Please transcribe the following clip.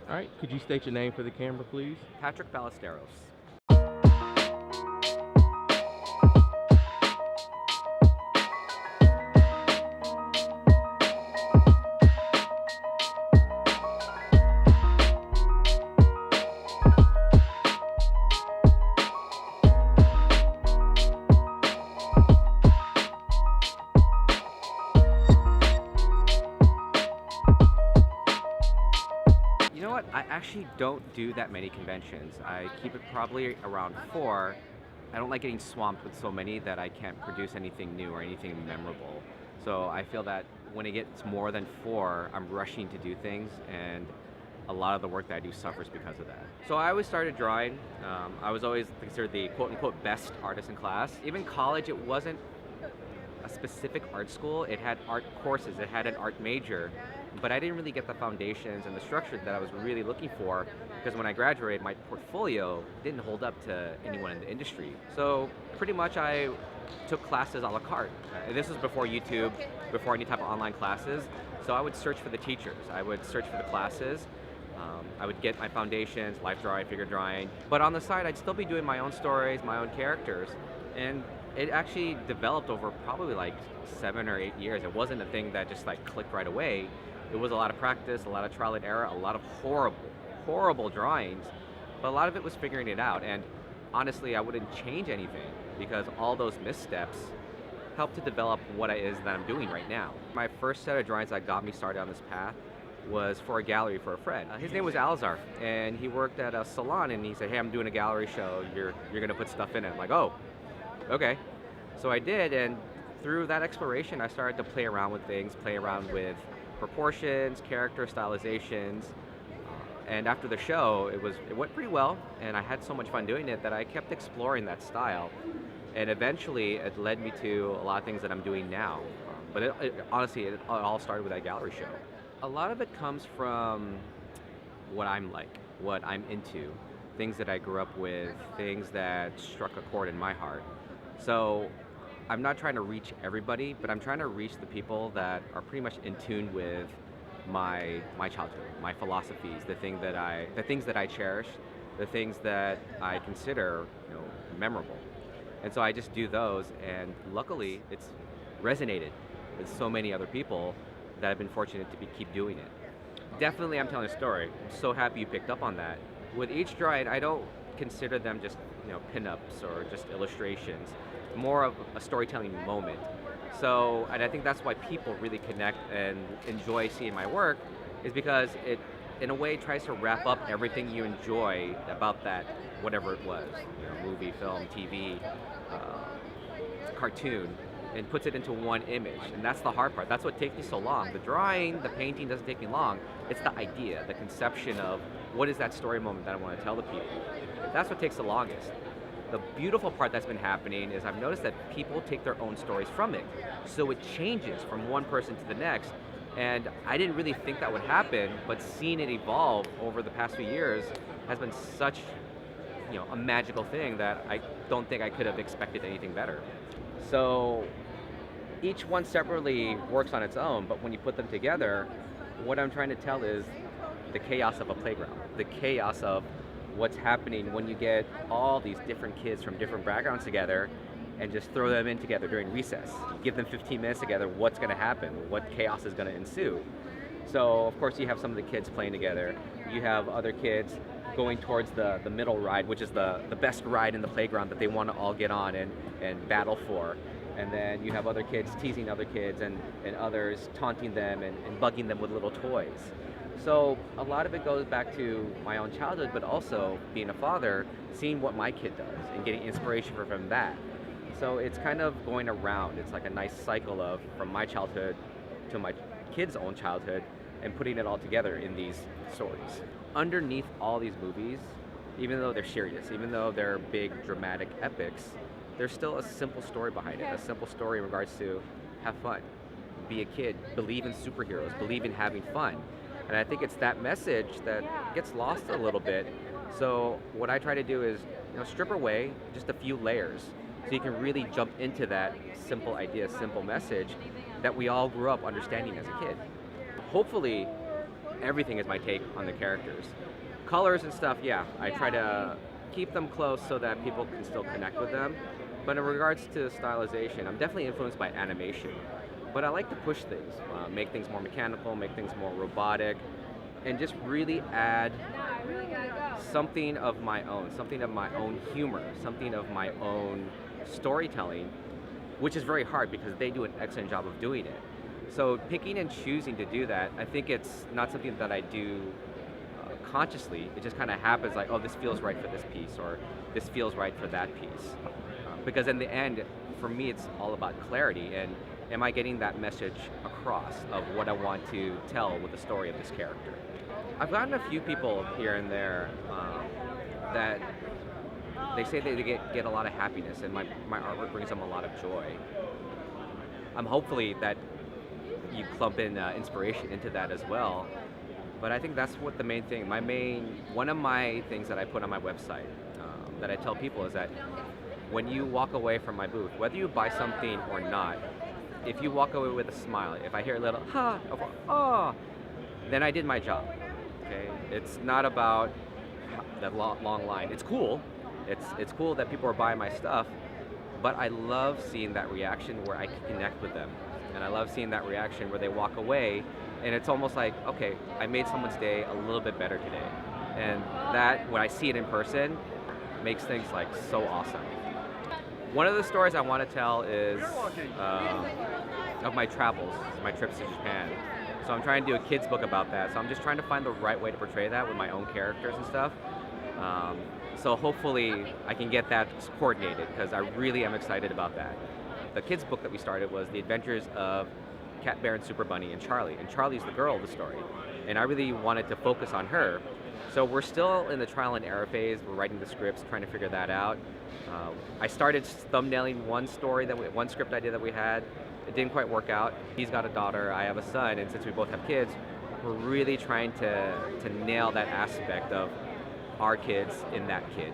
All right, could you state your name for the camera, please? Patrick Ballesteros. You know what? I actually don't do that many conventions. I keep it probably around 4. I don't like getting swamped with so many that I can't produce anything new or anything memorable. So I feel that when it gets more than 4, I'm rushing to do things, and a lot of the work that I do suffers because of that. So I always started drawing. I was always considered the quote-unquote best artist in class. Even college, it wasn't a specific art school. It had art courses, it had an art major, but I didn't really get the foundations and the structure that I was really looking for, because when I graduated, my portfolio didn't hold up to anyone in the industry. So pretty much I took classes a la carte. This was before YouTube, before any type of online classes. So I would search for the teachers, I would search for the classes, I would get my foundations, life drawing, figure drawing, but on the side I'd still be doing my own stories, my own characters, and it actually developed over probably like 7 or 8 years. It wasn't a thing that just like clicked right away. It was a lot of practice, a lot of trial and error, a lot of horrible drawings, but a lot of it was figuring it out. And honestly, I wouldn't change anything, because all those missteps helped to develop what it is that I'm doing right now. My first set of drawings that got me started on this path was for a gallery for a friend. His name was Alzar, and he worked at a salon, and he said, hey, I'm doing a gallery show, you're gonna put stuff in it. I'm like, oh, okay. So I did, and through that exploration, I started to play around with things, play around with proportions, character stylizations, and after the show, it went pretty well, and I had so much fun doing it that I kept exploring that style, and eventually it led me to a lot of things that I'm doing now. But honestly, it all started with that gallery show. A lot of it comes from what I'm like, what I'm into, things that I grew up with, things that struck a chord in my heart. So I'm not trying to reach everybody, but I'm trying to reach the people that are pretty much in tune with my childhood, my philosophies, the things that I cherish, the things that I consider, memorable. And so I just do those, and luckily it's resonated with so many other people that I've been fortunate to keep doing it. Definitely I'm telling a story. I'm so happy you picked up on that. With each drawing, I don't consider them just pinups or just illustrations, more of a storytelling moment. So, and I think that's why people really connect and enjoy seeing my work, is because it, in a way, tries to wrap up everything you enjoy about that, whatever it was, movie, film, TV, cartoon, and puts it into one image. And that's the hard part. That's what takes me so long. The drawing, the painting doesn't take me long. It's the idea, the conception of what is that story moment that I want to tell the people. That's what takes the longest. The beautiful part that's been happening is I've noticed that people take their own stories from it. So it changes from one person to the next. And I didn't really think that would happen, but seeing it evolve over the past few years has been such, a magical thing that I don't think I could have expected anything better. So each one separately works on its own, but when you put them together, what I'm trying to tell is the chaos of a playground, the chaos of what's happening when you get all these different kids from different backgrounds together and just throw them in together during recess. Give them 15 minutes together, what's gonna happen? What chaos is gonna ensue? So of course you have some of the kids playing together. You have other kids going towards the middle ride, which is the best ride in the playground that they want to all get on and battle for. And then you have other kids teasing other kids, and others taunting them and bugging them with little toys. So a lot of it goes back to my own childhood, but also being a father, seeing what my kid does and getting inspiration from that. So it's kind of going around. It's like a nice cycle of from my childhood to my kid's own childhood, and putting it all together in these stories. Underneath all these movies, even though they're serious, even though they're big dramatic epics, there's still a simple story behind it, a simple story in regards to have fun, be a kid, believe in superheroes, believe in having fun. And I think it's that message that gets lost a little bit. So what I try to do is strip away just a few layers so you can really jump into that simple idea, simple message that we all grew up understanding as a kid. Hopefully everything is my take on the characters. Colors and stuff, yeah, I try to keep them close so that people can still connect with them. But in regards to stylization, I'm definitely influenced by animation. But I like to push things, make things more mechanical, make things more robotic, and just really add something of my own humor, something of my own storytelling, which is very hard because they do an excellent job of doing it. So picking and choosing to do that, I think it's not something that I do consciously. It just kind of happens like, oh, this feels right for this piece, or this feels right for that piece. Because in the end, for me, it's all about clarity, and am I getting that message across of what I want to tell with the story of this character? I've gotten a few people here and there that they say they get a lot of happiness, and my artwork brings them a lot of joy. I'm hopefully that you clump in inspiration into that as well. But I think that's what the main thing, one of my things that I put on my website that I tell people is that when you walk away from my booth, whether you buy something or not, if you walk away with a smile, if I hear a little ha, or oh, then I did my job. Okay, it's not about that long line. It's cool. It's cool that people are buying my stuff, but I love seeing that reaction where I can connect with them, and I love seeing that reaction where they walk away, and it's almost like, okay, I made someone's day a little bit better today, and that when I see it in person, makes things like so awesome. One of the stories I want to tell is of my travels, my trips to Japan. So I'm trying to do a kid's book about that. So I'm just trying to find the right way to portray that with my own characters and stuff. So hopefully I can get that coordinated, because I really am excited about that. The kids' book that we started was The Adventures of Cat Bear and Super Bunny and Charlie. And Charlie's the girl of the story. And I really wanted to focus on her. So we're still in the trial and error phase. We're writing the scripts, trying to figure that out. I started thumbnailing one script idea that we had. It didn't quite work out. He's got a daughter, I have a son, and since we both have kids, we're really trying to nail that aspect of our kids in that kid.